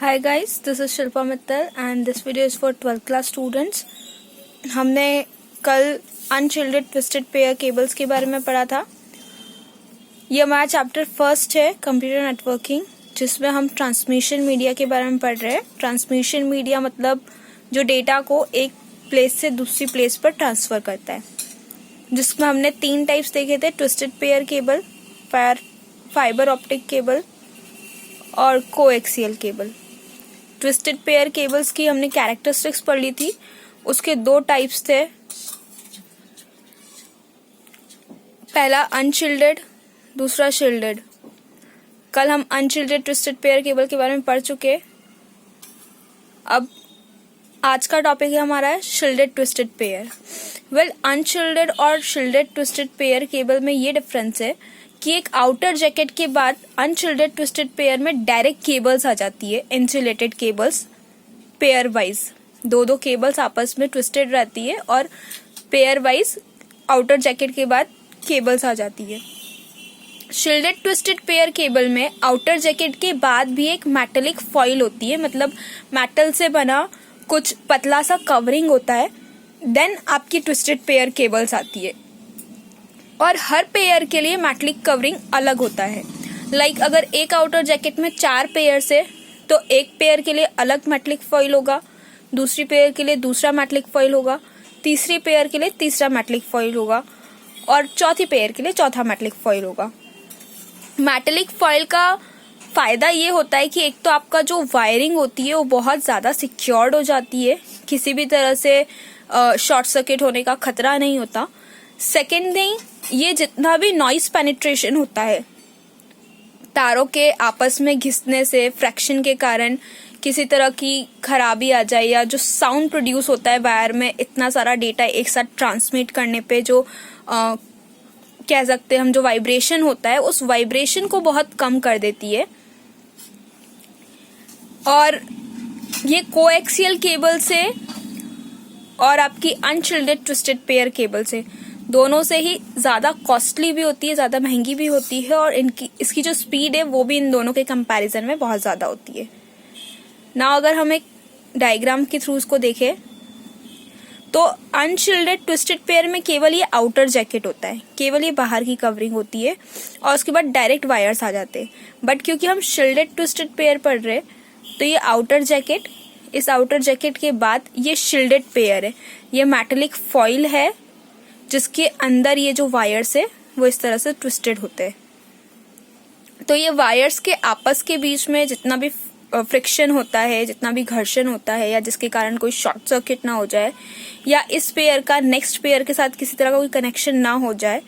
Hi guys, this is Shilpa Mittal and this video is for 12th class students. हमने कल अनशिल्डेड twisted pair cables के बारे में पढ़ा था। ये हमारा चैप्टर फर्स्ट है कंप्यूटर नेटवर्किंग, जिसमें हम ट्रांसमिशन मीडिया के बारे में पढ़ रहे हैं। ट्रांसमिशन मीडिया मतलब जो डेटा को एक प्लेस से दूसरी प्लेस पर ट्रांसफर करता है, जिसमें हमने 3 टाइप्स देखे थे: twisted pair cable, fibre optic cable और coaxial cable. Twisted pair cables की हमने कैरेक्टरिस्टिक्स पढ़ ली थी। उसके 2 टाइप्स थे, पहला अनशिल्डेड, दूसरा शिल्डेड। कल हम अनशिल्डेड ट्विस्टेड पेयर केबल के बारे में पढ़ चुके। अब आज का टॉपिक है हमारा शिल्डेड ट्विस्टेड पेयर। अनशिल्डेड और शिल्डेड ट्विस्टेड पेयर केबल में ये डिफरेंस है कि एक आउटर जैकेट के बाद अनशिल्डेड ट्विस्टेड पेयर में डायरेक्ट केबल्स आ जाती है, insulated cables pair wise. 2 cables आपस में ट्विस्टेड रहती है और पेयर वाइज आउटर जैकेट के बाद केबल्स आ जाती है। शिल्डेड ट्विस्टेड पेयर केबल में आउटर जैकेट के बाद भी एक मेटेलिक फॉइल होती है, मतलब मेटल से बना कुछ पतला सा कवरिंग होता है। देन आपकी ट्विस्टेड पेयर केबल्स आती है और हर पेयर के लिए मेटलिक कवरिंग अलग होता है। लाइक अगर एक आउटर जैकेट में 4 पेयर्स है तो एक पेयर के लिए अलग मेटलिक फॉइल होगा, दूसरी पेयर के लिए दूसरा मेटलिक फॉइल होगा, तीसरी पेयर के लिए तीसरा मेटलिक फॉइल होगा और चौथी पेयर के लिए चौथा मेटलिक फॉइल होगा। मेटलिक फॉइल का फायदा ये होता है कि एक तो आपका जो वायरिंग होती है वो बहुत ज्यादा सिक्योर्ड हो जाती है, किसी भी तरह से शॉर्ट सर्किट होने का खतरा नहीं होता। सेकेंड थिंग, ये जितना भी नॉइस पेनिट्रेशन होता है, तारों के आपस में घिसने से फ्रैक्शन के कारण किसी तरह की खराबी आ जाए, या जो साउंड प्रोड्यूस होता है वायर में इतना सारा डेटा एक साथ ट्रांसमिट करने पे जो कह सकते हैं हम, जो वाइब्रेशन होता है उस वाइब्रेशन को बहुत कम कर देती है। और ये कोएक्सियल केबल से और आपकी अनशिल्डेड ट्विस्टेड पेयर केबल से, दोनों से ही ज्यादा कॉस्टली भी होती है, ज्यादा महंगी भी होती है, और इसकी जो स्पीड है वो भी इन दोनों के कंपैरिजन में बहुत ज्यादा होती है ना। अगर हम एक डायग्राम के थ्रू इसको देखें तो अनशिल्डेड ट्विस्टेड पेयर में केवल ये आउटर जैकेट होता है, केवल ये बाहर की कवरिंग होती है और उसके बाद डायरेक्ट वायर्स आ जाते हैं। बट क्योंकि हम शिल्डेड ट्विस्टेड पेयर पढ़ रहे तो ये आउटर जैकेट, इस आउटर जैकेट के बाद ये शिल्डेड पेयर है, ये मेटेलिक फॉइल है जिसके अंदर ये जो वायर्स है वो इस तरह से ट्विस्टेड होते हैं। तो ये वायर्स के आपस के बीच में जितना भी फ्रिक्शन होता है, जितना भी घर्षण होता है, या जिसके कारण कोई शॉर्ट सर्किट ना हो जाए, या इस पेयर का नेक्स्ट पेयर के साथ किसी तरह का कोई कनेक्शन ना हो जाए,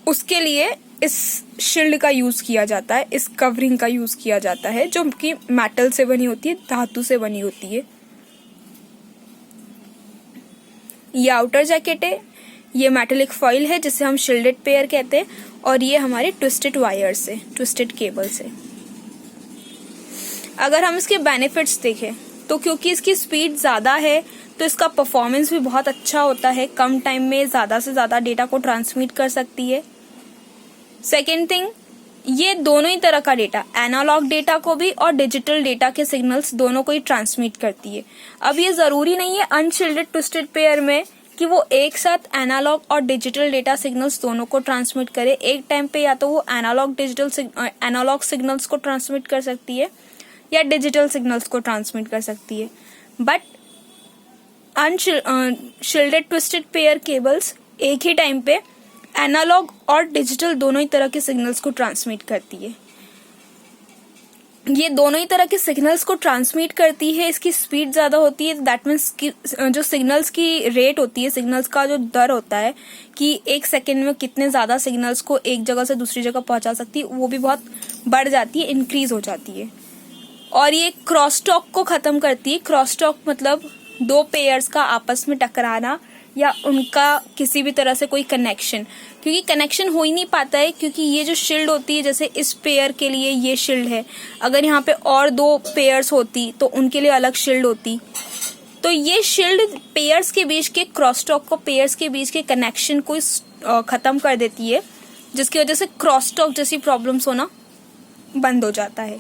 उसके लिए इस शील्ड का यूज किया जाता है, इस कवरिंग का यूज किया जाता है, जो कि मेटल से बनी होती है, धातु से बनी होती है। ये आउटर जैकेट है, ये मेटेलिक फॉइल है जिसे हम शिल्डेड पेयर कहते हैं, और ये हमारे ट्विस्टेड वायर्स है, ट्विस्टेड केबल से। अगर हम इसके बेनिफिट्स देखें तो क्योंकि इसकी स्पीड ज्यादा है तो इसका परफॉर्मेंस भी बहुत अच्छा होता है, कम टाइम में ज्यादा से ज्यादा डेटा को ट्रांसमिट कर सकती है। सेकेंड थिंग, ये दोनों ही तरह का डेटा, एनालॉग डेटा को भी और डिजिटल डेटा के सिग्नल्स दोनों को ही ट्रांसमिट करती है। अब ये जरूरी नहीं है अनशिल्डेड ट्विस्टेड पेयर में कि वो एक साथ एनालॉग और डिजिटल डेटा सिग्नल्स दोनों को ट्रांसमिट करे एक टाइम पे, या तो वो एनालॉग सिग्नल्स को ट्रांसमिट कर सकती है या डिजिटल सिग्नल्स को ट्रांसमिट कर सकती है। बट अनशिल्डेड ट्विस्टेड पेयर केबल्स एक ही टाइम पे एनालॉग और डिजिटल दोनों ही तरह के सिग्नल्स को ट्रांसमिट करती है। ये दोनों ही तरह के सिग्नल्स को ट्रांसमिट करती है, इसकी स्पीड ज्यादा होती है। दैट मीन्स जो सिग्नल्स की रेट होती है, सिग्नल्स का जो दर होता है कि एक सेकेंड में कितने ज्यादा सिग्नल्स को एक जगह से दूसरी जगह पहुंचा सकती है, वो भी बहुत बढ़ जाती है, इंक्रीज हो जाती है। और ये क्रॉस टॉक को खत्म करती है। क्रॉस टॉक मतलब 2 पेयर्स का आपस में टकराना या उनका किसी भी तरह से कोई कनेक्शन, क्योंकि कनेक्शन हो ही नहीं पाता है, क्योंकि ये जो शील्ड होती है, जैसे इस पेयर के लिए ये शील्ड है, अगर यहाँ पे और 2 पेयर्स होती तो उनके लिए अलग शील्ड होती, तो ये शील्ड पेयर्स के बीच के क्रॉस टॉक को, पेयर्स के बीच के कनेक्शन को खत्म कर देती है, जिसकी वजह से क्रॉस टॉक जैसी प्रॉब्लम्स होना बंद हो जाता है।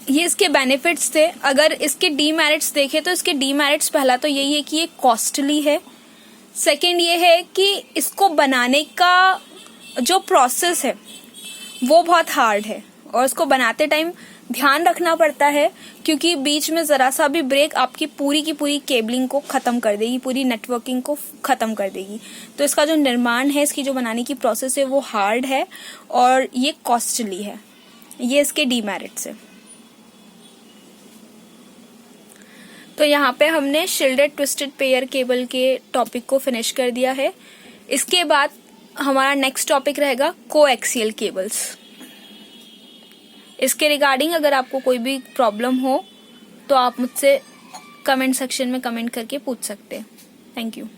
ये इसके बेनिफिट्स थे। अगर इसके डीमेरिट्स देखें तो इसके डीमेरिट्स पहला तो यही है कि ये कॉस्टली है। सेकंड ये है कि इसको बनाने का जो प्रोसेस है वो बहुत हार्ड है और इसको बनाते टाइम ध्यान रखना पड़ता है, क्योंकि बीच में जरा सा भी ब्रेक आपकी पूरी की पूरी केबलिंग को खत्म कर देगी, पूरी नेटवर्किंग को खत्म कर देगी। तो इसका जो निर्माण है, इसकी जो बनाने की प्रोसेस है वो हार्ड है और ये कॉस्टली है। ये इसके डीमेरिट्स है। तो यहाँ पे हमने शिल्डेड ट्विस्टेड पेयर केबल के टॉपिक को फिनिश कर दिया है। इसके बाद हमारा नेक्स्ट टॉपिक रहेगा कोएक्सियल केबल्स। इसके रिगार्डिंग अगर आपको कोई भी प्रॉब्लम हो तो आप मुझसे कमेंट सेक्शन में कमेंट करके पूछ सकते हैं। Thank you.